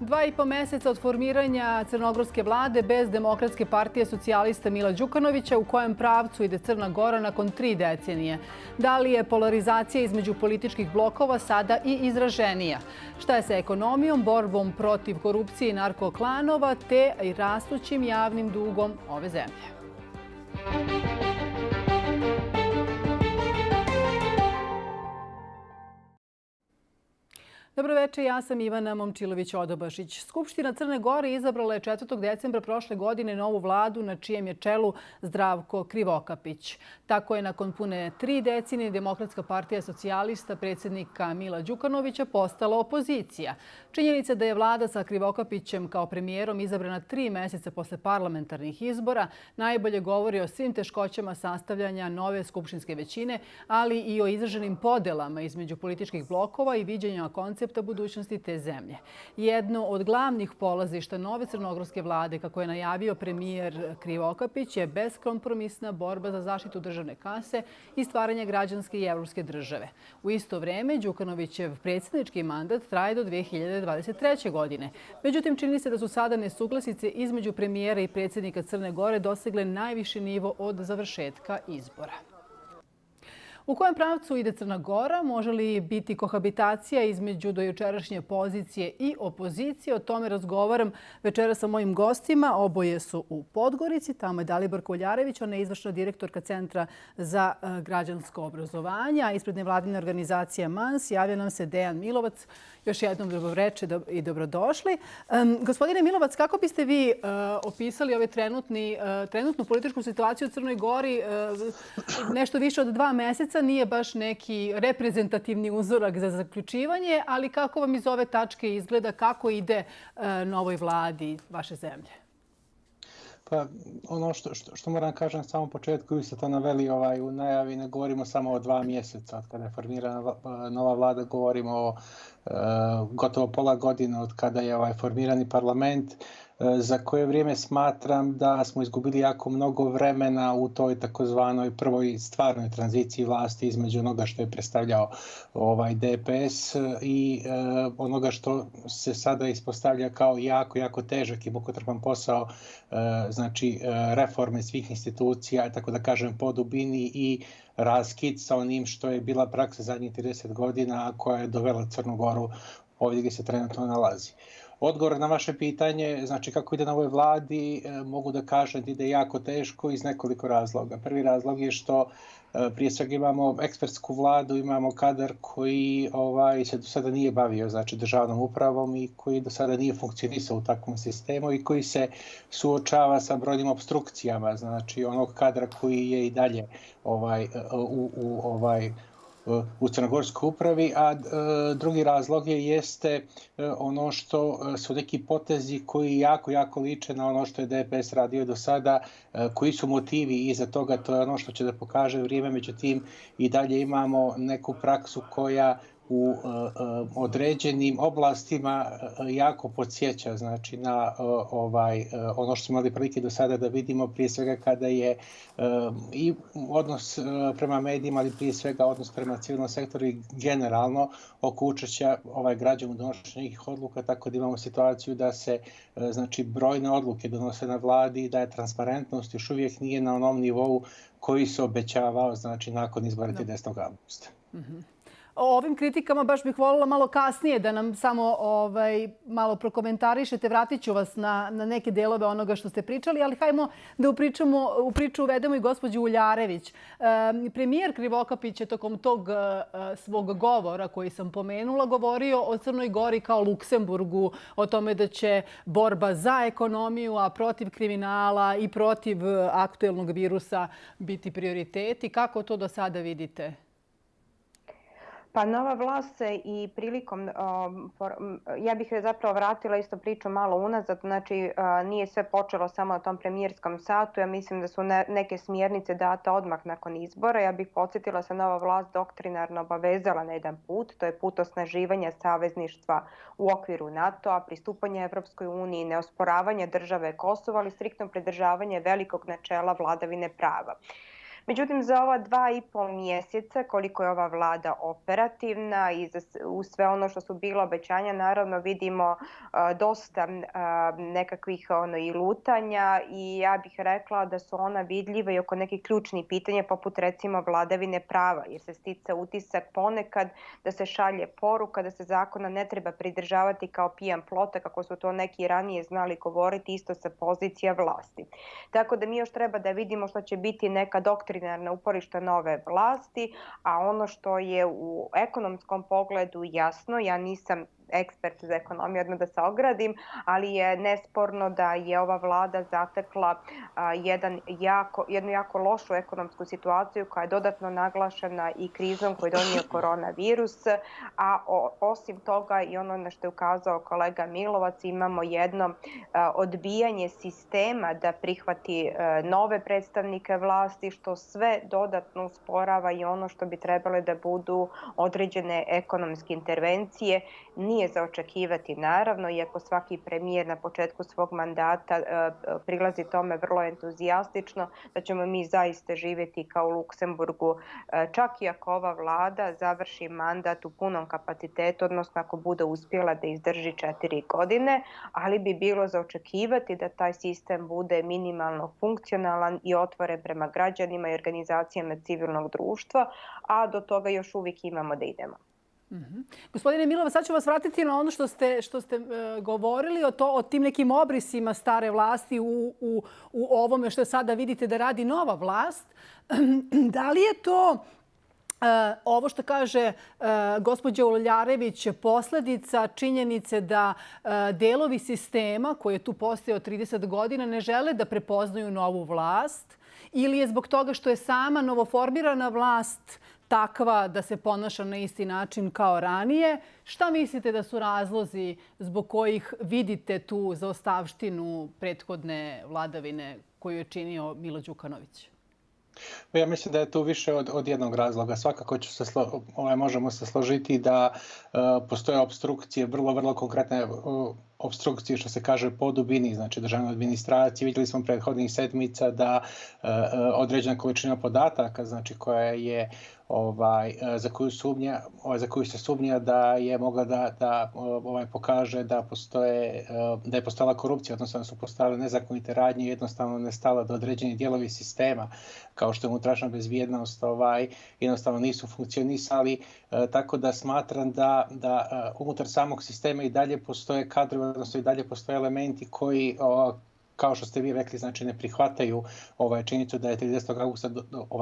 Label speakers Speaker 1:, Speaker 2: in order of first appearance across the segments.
Speaker 1: 2,5 meseca od formiranja crnogorske vlade bez Demokratske partije socijalista Mila Đukanovića, u kojem pravcu ide Crna Gora nakon 3 decenije. Da li je polarizacija između političkih blokova sada i izraženija? Šta je sa ekonomijom, borbom protiv korupcije i narkoklanova, te i rastućim javnim dugom ove zemlje? Dobroveče, ja sam Ivana Momčilović-Odobašić. Skupština Crne Gore izabrala je 4. decembra prošle godine novu vladu na čijem je čelu Zdravko Krivokapić. Tako je nakon pune 3 decenije Demokratska partija socijalista predsjednika Mila Đukanovića postala opozicija. Činjenica da je vlada sa Krivokapićem kao premijerom izabrana 3 meseca posle parlamentarnih izbora najbolje govori o svim teškoćama sastavljanja nove skupštinske većine, ali i o izraženim podelama između političkih blokova i viđenja koncepta budućnosti te zemlje. Jedno od glavnih polazišta nove crnogorske vlade, kako je najavio premijer Krivokapić, je beskompromisna borba za zaštitu državne kase i stvaranje građanske i evropske države. U isto vreme, Đukanovićev predsjednički mandat traje do 2023. godine. Međutim, čini se da su sada nesuglasice između premijera i predsjednika Crne Gore dosegle najviši nivo od završetka izbora. U kojem pravcu ide Crna Gora? Može li biti kohabitacija između dojučerašnje pozicije i opozicije? O tome razgovaram večera sa mojim gostima. Oboje su u Podgorici. Tamo je Dalibor Koljarević, ona je izvršna direktorka Centra za građansko obrazovanje, a ispred nevladine organizacije MANS javlja nam se Dejan Milovac. Još jednom dobroveče i dobrodošli. Gospodine Milovac, kako biste vi opisali ove trenutnu političku situaciju u Crnoj Gori? Nešto više od 2 meseca nije baš neki reprezentativni uzorak za zaključivanje, ali kako vam iz ove tačke izgleda, kako ide novoj vladi vaše zemlje?
Speaker 2: Pa ono što moram kažem na samom početku, vi ste to naveli u najavi, ne govorimo samo o 2 mjeseca od kada je formirana nova vlada, govorimo o gotovo pola godine od kada je formirani parlament, za koje vrijeme smatram da smo izgubili jako mnogo vremena u toj takozvanoj prvoj stvarnoj tranziciji vlasti između onoga što je predstavljao DPS i onoga što se sada ispostavlja kao jako težak i mukotrpan posao, znači reforme svih institucija, tako da kažem po dubini i raskid sa onim što je bila praksa zadnjih 30 godina, a koja je dovela Crnu Goru ovdje gdje se trenutno nalazi. Odgovor na vaše pitanje, znači kako ide na ovoj vladi, mogu da kažem da ide jako teško iz nekoliko razloga. Prvi razlog je što prije svega imamo ekspertsku vladu, imamo kadar koji se do sada nije bavio državnom upravom i koji do sada nije funkcionisao u takvom sistemu i koji se suočava sa brojnim opstrukcijama, znači onog kadra koji je i dalje u crnogorskoj upravi, a drugi razlog jeste ono što su neki potezi koji jako liče na ono što je DPS radio do sada, koji su motivi iza toga, to je ono što će da pokaže vrijeme, međutim i dalje imamo neku praksu koja u određenim oblastima jako podsjeća, znači na ono što smo imali prilike do sada da vidimo, prije svega kada je i odnos prema medijima, ali prije svega odnos prema civilnom sektoru i generalno oko učešća građana u donošenju nekih odluka, tako da imamo situaciju da se znači brojne odluke donose na vladi i da je transparentnost još uvijek nije na onom nivou koji se obećavao, znači nakon izbora 10. augusta.
Speaker 1: O ovim kritikama baš bih voljela malo kasnije da nam samo malo prokomentarišete. Vratit ću vas na neke delove onoga što ste pričali, ali hajmo da u priču uvedemo i gospođu Uljarević. Premijer Krivokapić je tokom tog svog govora koji sam pomenula govorio o Crnoj Gori kao Luksemburgu, o tome da će borba za ekonomiju, a protiv kriminala i protiv aktuelnog virusa biti prioriteti. Kako to do sada vidite?
Speaker 3: Pa nova vlast se i prilikom, ja bih zapravo vratila isto priču malo unazad, znači nije sve počelo samo na tom premijerskom satu, ja mislim da su neke smjernice date odmah nakon izbora. Ja bih podsjetila se nova vlast doktrinarno obavezala na jedan put, to je put osnaživanja savezništva u okviru NATO-a, pristupanja Evropskoj uniji, neosporavanje države Kosova, ali striktno pridržavanje velikog načela vladavine prava. Međutim, za ova 2,5 mjeseca koliko je ova vlada operativna i uz sve ono što su bila obećanja, naravno vidimo dosta nekakvih i lutanja i ja bih rekla da su ona vidljiva i oko nekih ključnih pitanja poput recimo vladavine prava, jer se stica utisak ponekad da se šalje poruka da se zakona ne treba pridržavati kao pijan plota, kako su to neki ranije znali govoriti isto sa pozicija vlasti. Tako da mi još treba da vidimo što će biti neka doktrinarna uporišta nove vlasti, a ono što je u ekonomskom pogledu jasno, ja nisam ekspert za ekonomiju, odmah da se ogradim, ali je nesporno da je ova vlada zatekla jednu jako lošu ekonomsku situaciju koja je dodatno naglašena i krizom koju je donio koronavirus, a osim toga i ono na što je ukazao kolega Milovac, imamo jedno odbijanje sistema da prihvati nove predstavnike vlasti, što sve dodatno usporava i ono što bi trebale da budu određene ekonomske intervencije. Nije za očekivati, naravno, iako svaki premijer na početku svog mandata prilazi tome vrlo entuzijastično, da ćemo mi zaista živjeti kao u Luksemburgu, čak i ako ova vlada završi mandat u punom kapacitetu, odnosno ako bude uspjela da izdrži 4 godine, ali bi bilo za očekivati da taj sistem bude minimalno funkcionalan i otvoren prema građanima i organizacijama civilnog društva, a do toga još uvijek imamo da idemo.
Speaker 1: Gospodine Milova, sad ću vas vratiti na ono što ste govorili o tim nekim obrisima stare vlasti u ovome što sada vidite da radi nova vlast. Da li je to ovo što kaže gospođa Uljarević posledica činjenice da delovi sistema koji je tu postojao 30 godina ne žele da prepoznaju novu vlast, ili je zbog toga što je sama novoformirana vlast takva da se ponaša na isti način kao ranije? Šta mislite da su razlozi zbog kojih vidite tu zaostavštinu prethodne vladavine koju je činio Milo Đukanović?
Speaker 2: Ja mislim da je tu više od jednog razloga. Svakako možemo se složiti da postoje opstrukcije, vrlo konkretne opstrukcije, što se kaže po dubini, znači državne administracije. Vidjeli smo prethodnih sedmica da određena količina podataka, znači koja je za koju se sumnja da je mogla da pokaže da je postojala korupcija, odnosno da su postojale nezakonite radnje i jednostavno nestala da određeni dijelovi sistema, kao što je unutrašnja bezbjednost, jednostavno nisu funkcionisali, tako da smatram da unutar samog sistema i dalje postoje kadrovi, odnosno i dalje postoje elementi koji, kao što ste vi rekli, znači ne prihvataju činjenicu da je 30. augusta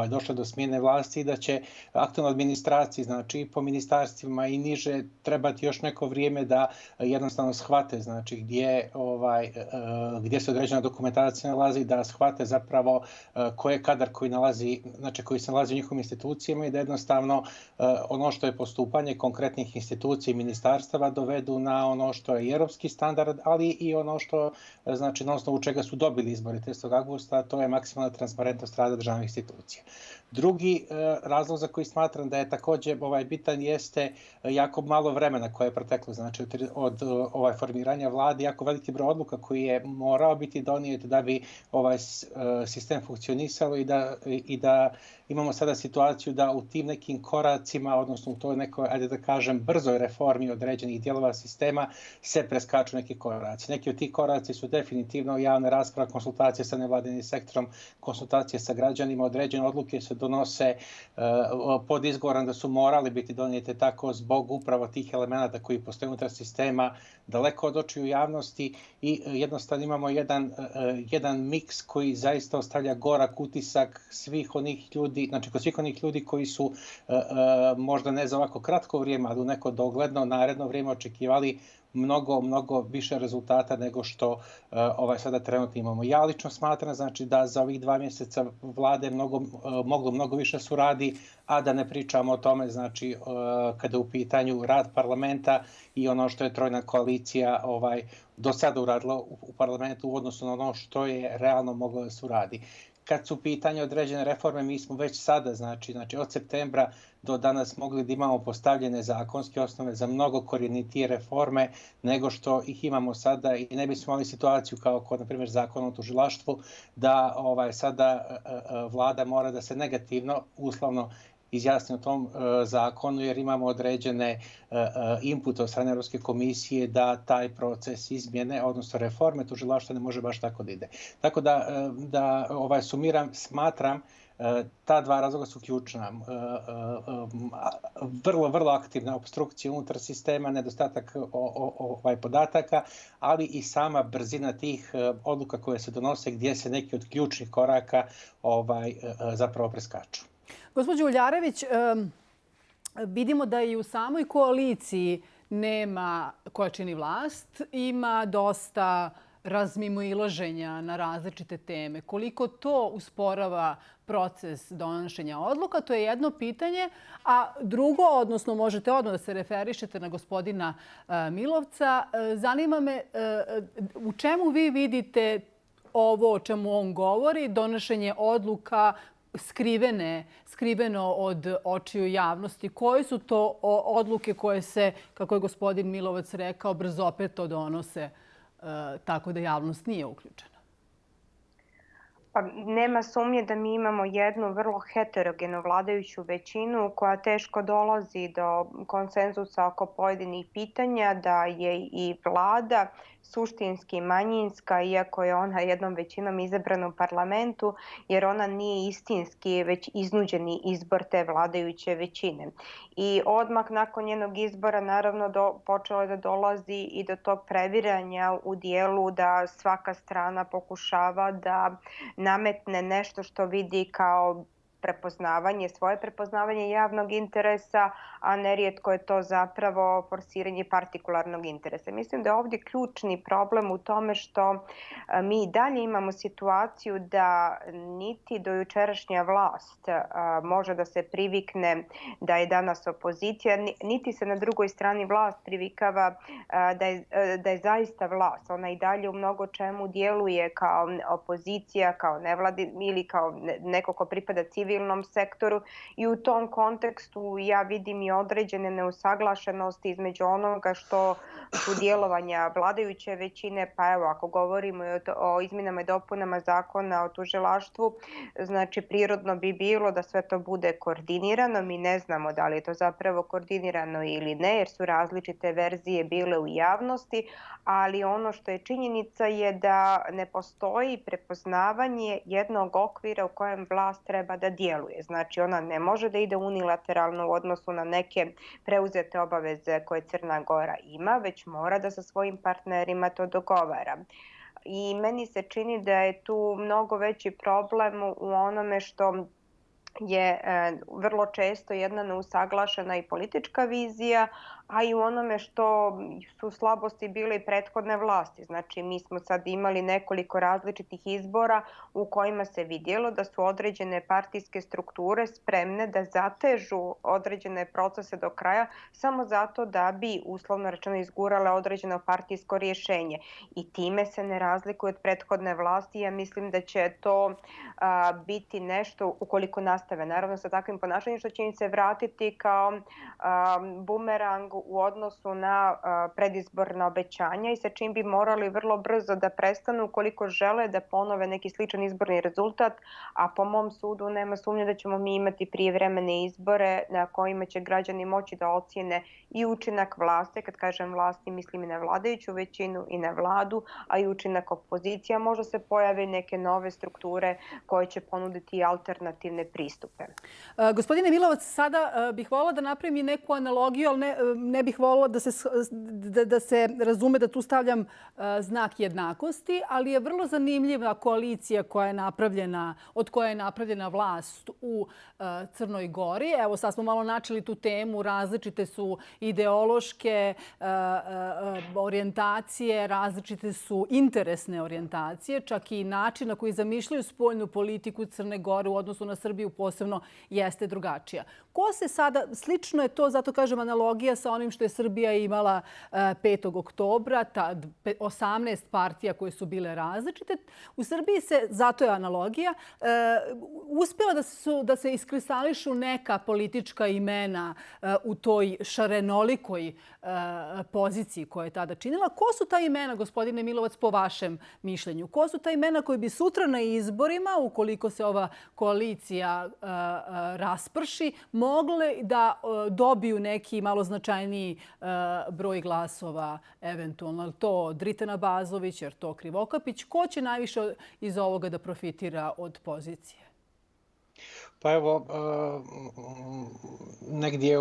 Speaker 2: došlo do smjene vlasti i da će aktualna administracija, znači i po ministarstvima i niže, trebati još neko vrijeme da jednostavno shvate, znači gdje se određena dokumentacija nalazi, da shvate zapravo ko je kadar koji se nalazi u njihovim institucijama i da jednostavno ono što je postupanje konkretnih institucija i ministarstava dovedu na ono što je europski standard, ali i ono što, znači na osnovu čega su dobili izbori 30. augusta, to je maksimalna transparentnost rada državnih institucija. Drugi razlog za koji smatram da je također bitan jeste jako malo vremena koje je proteklo, znači od formiranja vlade, jako veliki broj odluka koji je morao biti donijet da bi sistem funkcionisao i da imamo sada situaciju da u tim nekim koracima, odnosno u toj nekoj, ajde da kažem, brzoj reformi određenih dijelova sistema se preskaču neki koraci. Neki od tih koraci su definitivno javna rasprava, konsultacije sa nevladinim sektorom, konsultacije sa građanima, određene odluke se donose pod izgovorom da su morali biti donijete tako zbog upravo tih elemenata koji postoje unutar sistema, daleko od očiju javnosti i jednostavno imamo jedan miks koji zaista ostavlja gorak utisak svih onih ljudi, znači kod svih onih ljudi koji su možda ne za ovako kratko vrijeme, ali u neko dogledno naredno vrijeme očekivali mnogo više rezultata nego što sada trenutno imamo. Ja lično smatram, znači, da za ovih 2 mjeseca vlade moglo mnogo više suradi, a da ne pričamo o tome, znači, kada je u pitanju rad parlamenta i ono što je trojna koalicija do sada uradila u parlamentu u odnosu na ono što je realno moglo da se uradi. kad su pitanje određene reforme, mi smo već sada, znači od septembra do danas mogli da imamo postavljene zakonske osnove za mnogo korjenitije reforme nego što ih imamo sada i ne bismo imali situaciju kao kod, na primjer, zakona o tužilaštvu, da sada vlada mora da se negativno, uslovno izjasni o tom zakonu jer imamo određene inpute od strane Europske komisije da taj proces izmjene, odnosno reforme tužilaštva ne može baš tako da ide. Tako da sumiram, smatram ta dva razloga su ključna. Vrlo aktivna opstrukcija unutar sistema, nedostatak podataka, ali i sama brzina tih odluka koje se donose gdje se neki od ključnih koraka zapravo preskaču.
Speaker 1: Gospođo Uljarević, vidimo da i u samoj koaliciji nema koja čini vlast. Ima dosta razmimoilaženja na različite teme. Koliko to usporava proces donošenja odluka, to je jedno pitanje. A drugo, odnosno možete odmah da se referišete na gospodina Milovca, zanima me u čemu vi vidite ovo o čemu on govori, donošenje odluka skriveno od očiju javnosti. Koje su to odluke koje se, kako je gospodin Milovac rekao, brzopeto donose tako da javnost nije uključena?
Speaker 3: Pa nema sumnje da mi imamo jednu vrlo heterogenu vladajuću većinu koja teško dolazi do konsenzusa oko pojedinih pitanja, da je i vlada suštinski manjinska, iako je ona jednom većinom izabrana u parlamentu, jer ona nije istinski već iznuđeni izbor te vladajuće većine. I odmah nakon njenog izbora naravno počelo je da dolazi i do tog previranja u dijelu da svaka strana pokušava da nametne nešto što vidi kao svoje prepoznavanje javnog interesa, a nerijetko je to zapravo forsiranje partikularnog interesa. Mislim da je ovdje ključni problem u tome što mi i dalje imamo situaciju da niti dojučerašnja vlast može da se privikne da je danas opozicija, niti se na drugoj strani vlast privikava da je zaista vlast. Ona i dalje u mnogo čemu djeluje kao opozicija, kao nevladin ili kao neko ko pripada civilnom sektoru i u tom kontekstu ja vidim i određene neusaglašenosti između onoga što su djelovanja vladajuće većine, pa evo ako govorimo o izmjenama i dopunama zakona o tužilaštvu, znači prirodno bi bilo da sve to bude koordinirano. Mi ne znamo da li je to zapravo koordinirano ili ne, jer su različite verzije bile u javnosti, ali ono što je činjenica je da ne postoji prepoznavanje jednog okvira u kojem vlast treba da djeluje. Znači ona ne može da ide unilateralno u odnosu na neke preuzete obaveze koje Crna Gora ima, već mora da sa svojim partnerima to dogovara. I meni se čini da je tu mnogo veći problem u onome što je vrlo često jedna neusaglašena i politička vizija, a i u onome što su slabosti bile i prethodne vlasti. Znači, mi smo sad imali nekoliko različitih izbora u kojima se vidjelo da su određene partijske strukture spremne da zatežu određene procese do kraja samo zato da bi, uslovno rečeno, izgurale određeno partijsko rješenje. I time se ne razlikuje od prethodne vlasti. Ja mislim da će to biti nešto, ukoliko nastave naravno sa takvim ponašanjem, što će im se vratiti kao bumerang u odnosu na predizborna obećanja i sa čim bi morali vrlo brzo da prestanu ukoliko žele da ponove neki sličan izborni rezultat, a po mom sudu nema sumnje da ćemo mi imati prijevremene izbore na kojima će građani moći da ocijene i učinak vlasti, kad kažem vlasti mislim i na vladajuću većinu i na vladu, a i učinak opozicija. Možda se pojave neke nove strukture koje će ponuditi alternativne pristupe.
Speaker 1: Gospodine Milovac, sada bih voljela da napravim i neku analogiju, ali ne bih voljela da se razume da tu stavljam znak jednakosti, ali je vrlo zanimljiva koalicija od koje je napravljena vlast u Crnoj Gori. Evo sad smo malo načeli tu temu, različite su ideološke orijentacije, različite su interesne orijentacije, čak i način na koji zamišljaju spoljnu politiku Crne Gore u odnosu na Srbiju posebno jeste drugačija. Ko se sada, slično je to, zato kažem analogija sa onim što je Srbija imala 5. oktobra, 18 partija koje su bile različite. U Srbiji se, zato je analogija, uspjela da se iskristališu neka politička imena u toj šarenolikoj poziciji koja je tada činila. Ko su ta imena, gospodine Milovac, po vašem mišljenju? Ko su ta imena koji bi sutra na izborima, ukoliko se ova koalicija rasprši, mogle da dobiju neki malo značajniji broj glasova eventualno? Je to Dritana Bazović, je to Krivokapić? Ko će najviše iz ovoga da profitira od pozicije?
Speaker 2: Pa evo, negdje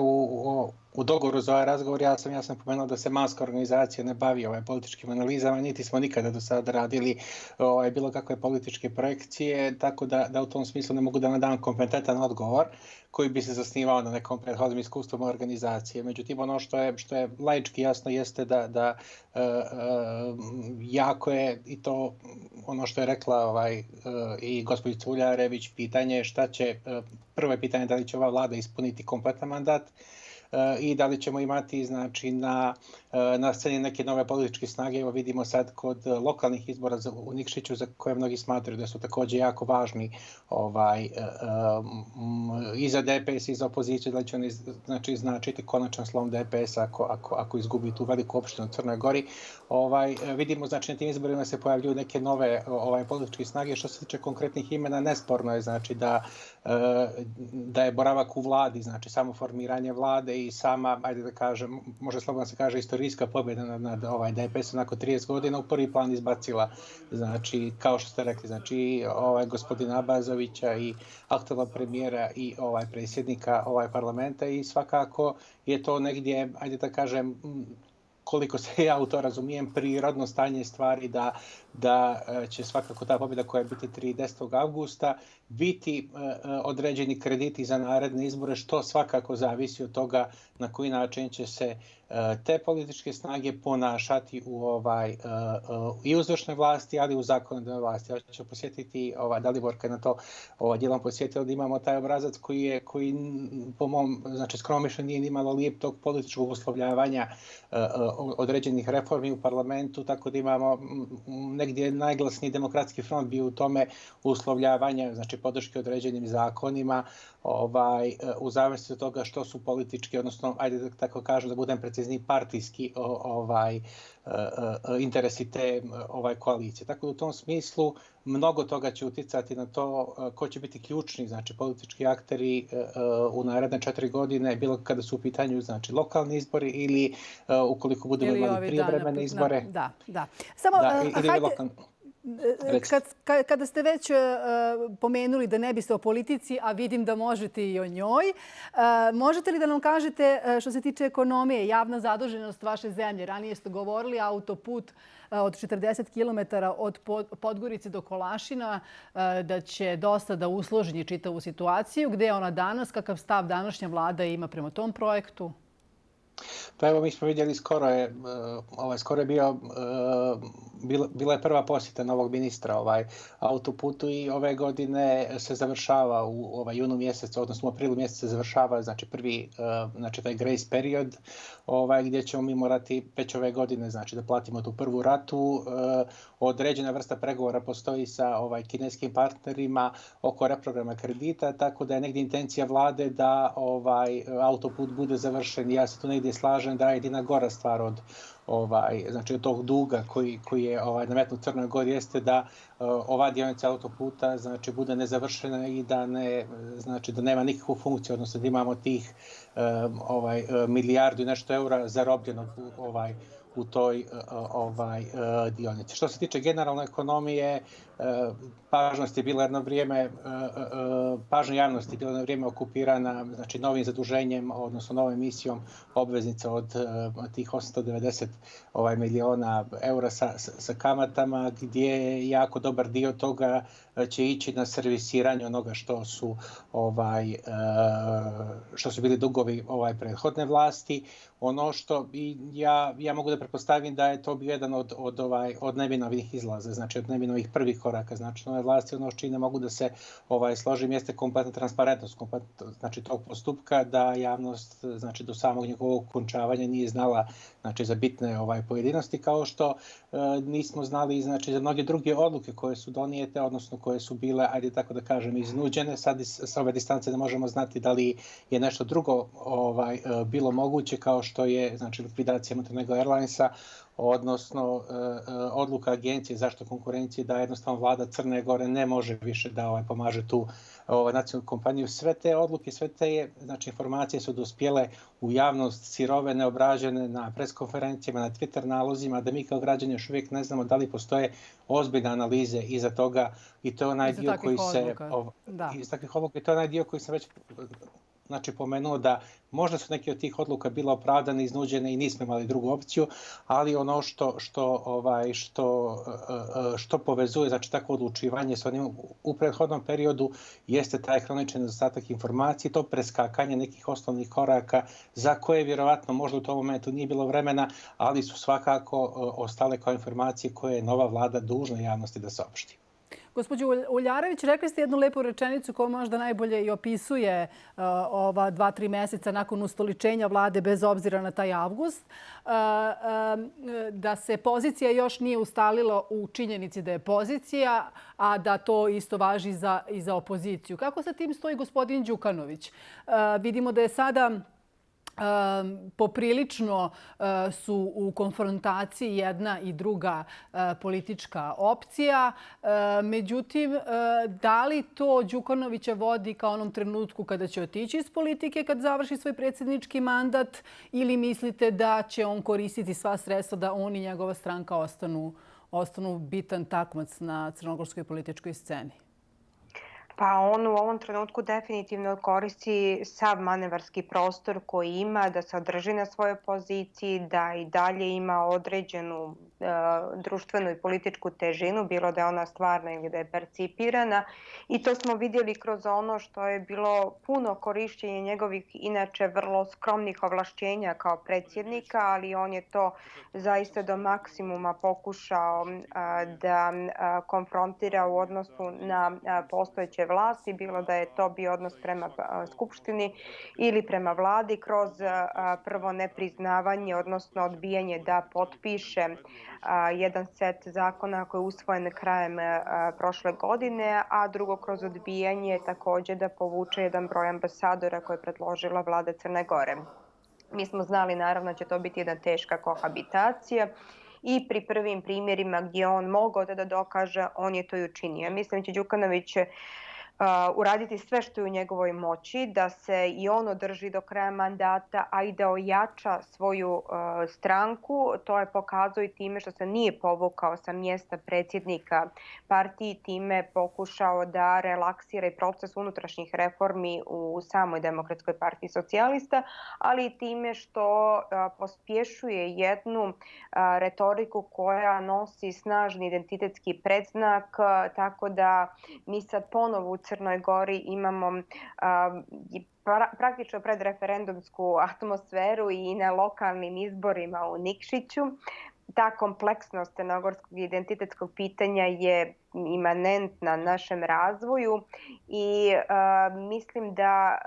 Speaker 2: u dogovoru za ovaj razgovor ja sam pomenuo da se manska organizacija ne bavi političkim analizama, niti smo nikada do sada radili bilo kakve političke projekcije, tako da u tom smislu ne mogu da vam dam kompetentan odgovor koji bi se zasnivao na nekom prethodnom iskustvom organizacije. Međutim, ono što je laički jasno jeste da jako je i to ono što je rekla i gospođica Uljarević, pitanje je šta će, prvo je pitanje da li će ova vlada ispuniti kompletan mandat i da li ćemo imati znači, na sceni neke nove političke snage. Evo vidimo sad kod lokalnih izbora u Nikšiću za koje mnogi smatraju da su također jako važni i za DPS i za opoziciju, da li će oni značiti konačan slom DPS-a ako izgubi tu veliku opštinu u Crnoj Gori. Vidimo znači na tim izborima se pojavljuju neke nove političke snage. Što se tiče konkretnih imena, nesporno je znači da je boravak u vladi, znači samo formiranje vlade i sama, ajde da kažem, može slobodno se kaže istorijska pobjeda nad DPS-om nakon 30 godina u prvi plan izbacila, znači kao što ste rekli, znači gospodina Abazovića i aktualnog premijera i predsjednika parlamenta i svakako je to negdje, ajde da kažem, koliko se ja u to razumijem, prirodno stanje stvari da će svakako ta pobjeda koja je biti 30. avgusta biti određeni krediti za naredne izbore, što svakako zavisi od toga na koji način će se te političke snage ponašati i u izvršnoj vlasti, ali i u zakonodavnoj vlasti. Ja ću posjetiti, Daliborka je na to dijelom posjetila, da imamo taj obrazac koji po mom skromnom mišljenju nije imalo lijep tog političkog uslovljavanja određenih reformi u parlamentu, tako da imamo negdje najglasniji demokratski front bio u tome uslovljavanja, znači podrške određenim zakonima, u zavisnosti od toga što su politički, odnosno, ajde da tako kažem, da budem precizniji, partijski interesi te koalicije. Tako da u tom smislu mnogo toga će uticati na to ko će biti ključni, znači politički akteri u naredne 4 godine, bilo kada su u pitanju znači lokalni izbori ili ukoliko budemo imali prijevremene izbore.
Speaker 1: Da. Samo kada ste već pomenuli da ne biste o politici, a vidim da možete i o njoj, možete li da nam kažete što se tiče ekonomije, javna zaduženost vaše zemlje? Ranije ste govorili autoput od 40 km od Podgorice do Kolašina, da će dosta da usloži čitavu situaciju. Gde je ona danas? Kakav stav današnja vlada ima prema tom projektu?
Speaker 2: Pa evo, mi smo vidjeli, skoro je bila je prva posjeta novog ministra autoputu i ove godine se završava u junu mjesecu, odnosno u aprilu mjesecu se završava znači prvi, znači taj grace period, gdje ćemo mi morati već ove godine znači da platimo tu prvu ratu. Određena vrsta pregovora postoji sa kineskim partnerima oko reprograma kredita, tako da je negdje intencija vlade da autoput bude završen. Ja se tu negdje slažem da je jedina gora stvar od znači od tog duga koji je nametnut Crnoj Gori jeste da ova dionica autoputa znači bude nezavršena i da nema nikakvu funkciju, odnosno da imamo tih milijardu i nešto eura zarobljeno u toj dionici. Što se tiče generalne ekonomije, pažnja javnosti je bila jedno vrijeme okupirana znači novim zaduženjem, odnosno novom emisijom obveznica od tih 890 miliona eura sa kamatama, gdje jako dobar dio toga će ići na servisiranje onoga što su bili dugovi prethodne vlasti. Ono što ja mogu da pretpostavim da je to bio jedan od neminovnih izlaza, znači od neminovih prvih koraka. Znači, nove vlasti, ono s čime mogu da se složim, jeste kompletna transparentnost znači, tog postupka, da javnost znači, do samog njegovog okončavanja nije znala znači, za bitne pojedinosti, kao što nismo znali znači, za mnoge druge odluke koje su donijete, odnosno koje su bile, ajde tako da kažem, iznuđene. Sad sa ove distance ne možemo znati da li je nešto drugo bilo moguće, kao što je znači, likvidacija Montenegro Airlinesa, odnosno odluka Agencije za zaštitu konkurencije da jednostavno vlada Crne Gore ne može više da pomaže tu nacionalnu kompaniju. Sve te odluke, sve te znači, informacije su dospjele u javnost sirove, neobrađene na preskonferencijama, na Twitter nalozima, da mi kao građani još uvijek ne znamo da li postoje ozbiljne analize iza toga i to je onaj dio koji se... Iz takvih odluka. I to je onaj dio koji sam već znači, pomenuo da možda su neke od tih odluka bila opravdane, iznuđene i nismo imali drugu opciju, ali ono što povezuje znači, tako odlučivanje sa onim u prethodnom periodu jeste taj hronični nedostatak informacije, to preskakanje nekih osnovnih koraka za koje vjerovatno možda u tom momentu nije bilo vremena, ali su svakako ostale kao informacije koje je nova vlada dužna javnosti da saopšti.
Speaker 1: Gospođo Uljarević, rekli ste jednu lepu rečenicu koja možda najbolje i opisuje ova 2-3 mjeseca nakon ustoličenja vlade bez obzira na taj avgust, da se pozicija još nije ustalila u činjenici da je pozicija, a da to isto važi i za opoziciju. Kako sa tim stoji gospodin Đukanović? Vidimo da je sada poprilično su u konfrontaciji jedna i druga politička opcija. Međutim, da li to Đukanovića vodi ka onom trenutku kada će otići iz politike, kad završi svoj predsjednički mandat, ili mislite da će on koristiti sva sredstva da on i njegova stranka ostanu bitan takmac na crnogorskoj političkoj sceni?
Speaker 3: Pa on u ovom trenutku definitivno koristi sav manevarski prostor koji ima da se održi na svojoj poziciji, da i dalje ima određenu društvenu i političku težinu, bilo da je ona stvarna ili da je percipirana. I to smo vidjeli kroz ono što je bilo puno korišćenje njegovih inače vrlo skromnih ovlašćenja kao predsjednika, ali on je to zaista do maksimuma pokušao da konfrontira u odnosu na postojeće vlasti, bilo da je to bio odnos prema Skupštini ili prema vladi kroz prvo nepriznavanje, odnosno odbijanje da potpiše jedan set zakona koji je usvojen krajem prošle godine, a drugo kroz odbijanje također da povuče jedan broj ambasadora koje je predložila vlada Crne Gore. Mi smo znali naravno da će to biti jedna teška kohabitacija i pri prvim primjerima gdje on mogao da dokaže, on je to i učinio. Mislim da će Đukanović uraditi sve što je u njegovoj moći, da se i on održi do kraja mandata, a i da ojača svoju stranku. To je pokazao i time što se nije povukao sa mjesta predsjednika partiji, time pokušao da relaksira i proces unutrašnjih reformi u samoj Demokratskoj partiji socijalista, ali i time što pospješuje jednu retoriku koja nosi snažni identitetski predznak, tako da mi sad ponovo u Crnoj Gori imamo praktično predreferendumsku atmosferu i na lokalnim izborima u Nikšiću. Ta kompleksnost crnogorskog identitetskog pitanja je imanentna našem razvoju i mislim da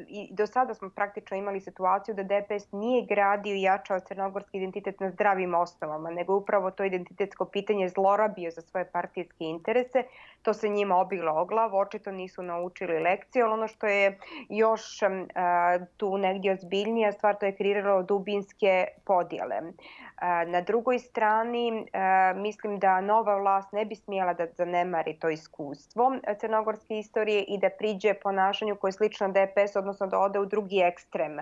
Speaker 3: i do sada smo praktično imali situaciju da DPS nije gradio i jačao crnogorski identitet na zdravim osnovama, nego upravo to identitetsko pitanje zlorabio za svoje partijske interese. To se njima obilo o glavu, očito nisu naučili lekcije, ali ono što je još tu negdje ozbiljnija stvar, to je kreiralo dubinske podjele. Na drugoj strani, mislim da nova vlast ne bi smjela da zanemari to iskustvo crnogorske istorije i da priđe ponašanju koje je slično DPS, odnosno da ode u drugi ekstrem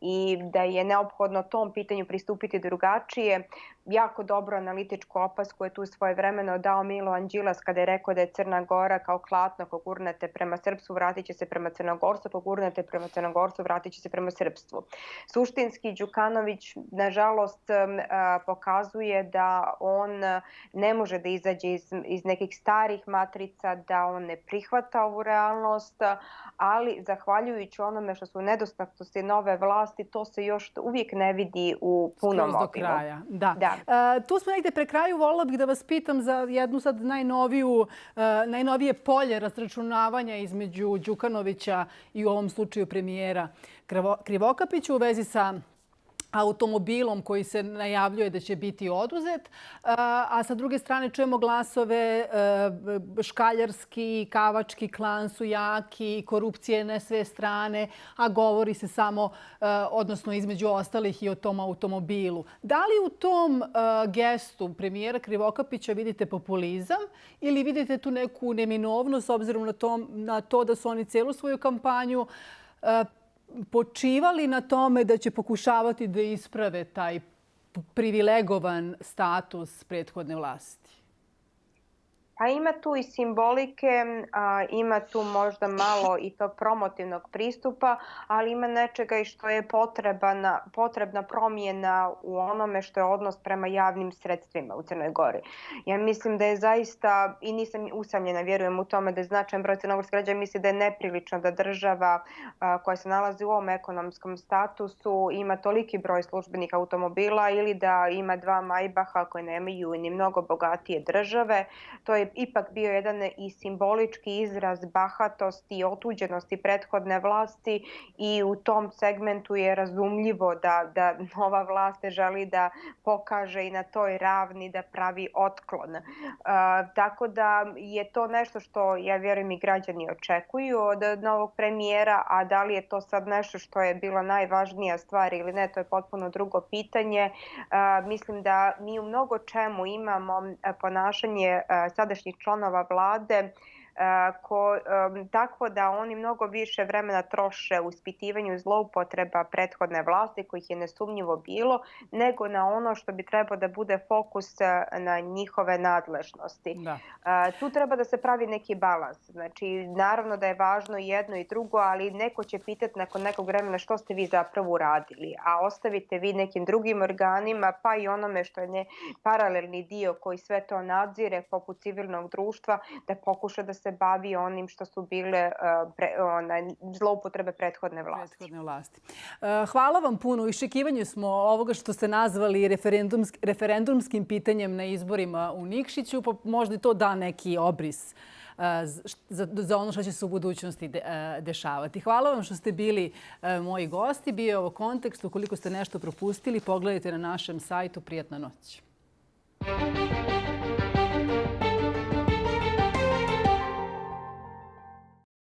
Speaker 3: i da je neophodno tom pitanju pristupiti drugačije. Jako dobro analitičku opasku je tu svojevremeno dao Milo Anđilas kada je rekao da je Crna Gora kao klatno, ako gurnete prema Srpstvu, vratit će se prema Crnogorstvu, ako gurnete prema Crnogorstvu, vratit će se prema Srpstvu. Suštinski, Đukanović, nažalost, pokazuje da on ne može da izađe iz neke nekih starih matrica, da on ne prihvata ovu realnost, ali zahvaljujući onome što su nedostatnosti nove vlasti, to se još uvijek ne vidi u punom obimu.
Speaker 1: Skroz do kraja, da. Tu smo negde pre kraju, voljela bih da vas pitam za jednu sad najnovije polje razračunavanja između Đukanovića i u ovom slučaju premijera Krivokapića u vezi sa automobilom koji se najavljuje da će biti oduzet, a sa druge strane čujemo glasove škaljarski, kavački klan su jaki, korupcije na sve strane, a govori se samo, odnosno između ostalih i o tom automobilu. Da li u tom gestu premijera Krivokapića vidite populizam ili vidite tu neku neminovnost s obzirom na to da su oni celu svoju kampanju počivali na tome da će pokušavati da isprave taj privilegovan status prethodne vlasti?
Speaker 3: Pa ima tu i simbolike, ima tu možda malo i tog promotivnog pristupa, ali ima nečega i što je potrebna promjena u onome što je odnos prema javnim sredstvima u Crnoj Gori. Ja mislim da je zaista, i nisam usamljena, vjerujem u tome da je značajan broj crnogorskih građana, misli da je neprilično da država koja se nalazi u ovom ekonomskom statusu ima toliki broj službenih automobila ili da ima 2 Majbaha koje nemaju ni mnogo bogatije države. To je ipak bio jedan i simbolički izraz bahatosti i otuđenosti prethodne vlasti i u tom segmentu je razumljivo da nova vlast želi da pokaže i na toj ravni da pravi otklon. Tako da je to nešto što ja vjerujem i građani očekuju od novog premijera, a da li je to sad nešto što je bila najvažnija stvar ili ne, to je potpuno drugo pitanje. Mislim da mi u mnogo čemu imamo ponašanje sadašnjih članova vlade tako da oni mnogo više vremena troše u ispitivanju zloupotreba prethodne vlasti, kojih je nesumnjivo bilo, nego na ono što bi trebao da bude fokus na njihove nadležnosti. Tu treba da se pravi neki balans. Znači, naravno da je važno jedno i drugo, ali neko će pitati nakon nekog vremena što ste vi zapravo uradili, a ostavite vi nekim drugim organima, pa i onome što je paralelni dio koji sve to nadzire, poput civilnog društva, da pokuša da se bavi onim što su bile zloupotrebe prethodne vlasti.
Speaker 1: Hvala vam puno. U iščekivanju smo ovoga što ste nazvali referendumskim pitanjem na izborima u Nikšiću, pa možda to da neki obris za ono što će se u budućnosti dešavati. Hvala vam što ste bili moji gosti. Bio je ovo kontekst. Ukoliko ste nešto propustili, pogledajte na našem sajtu. Prijatna noć.